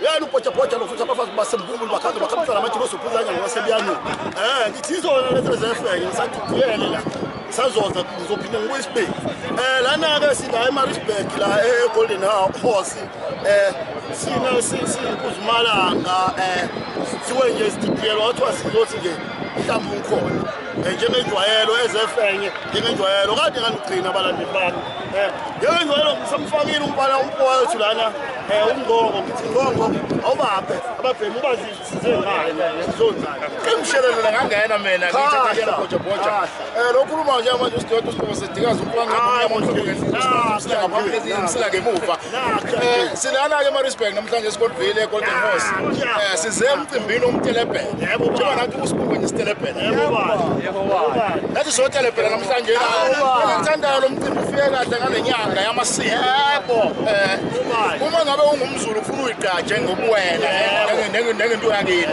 yena upocha lo futhi abafazi basembumbulu bakhamisa namajiko sophuzanya ngwasebiyani ngithi izona lezi zefenge ngisaqhubuyele la sazoza ngizophinda ngiyisibheki lana ke sila eMaritzburg la eGolden Horse sina sinkuzmalanga siwe nje isitipiyelo wathiwa sizothi nje mhlawumbe ukhona njengejwayelo ezefenge njengejwayelo kade ngigcina abalandeli bami njengejwayelo ngisamfakile umbala umfowethu lana umngongo ngithi ngongo awubaphe ababhemu bazisize ngayo sizonzana Imshelelo ngangena mina ngithi boja lokhuluma nje manje usidodo sidikazi umsila ngemuva silana ke eMaritzburg namhlanje eScottville eGolden Horse size emcimbini omtelebhele njengoba nathi usibuke nje isitelebhele nathi sotelebhele namhlanje ngithandayo lo mcimbi ufike kahle ngale nyanga yamasiko uma ngabe ungumZulu ufuna uyigaje ngobuwena nengento yakini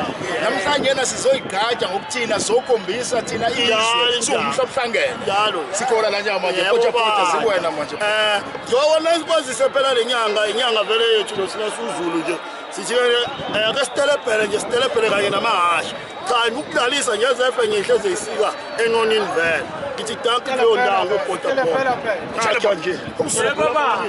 namhlanje na sizoyigaja ngokuthina sokhombisa thina izwe siwumhlabhlangene njalo sikhona la nyama manje boja sikwena manje njengoba sikwazise phela inyanga vele yethu lo sinasuzulu nje sithi ake sitelebhele nje sitelebhele kanye namahasha cha ukudlalisa nje ezefe ngihleze isika enonini vele ngithi danke leyo ndawo ngobhoda phela nje Yebo ba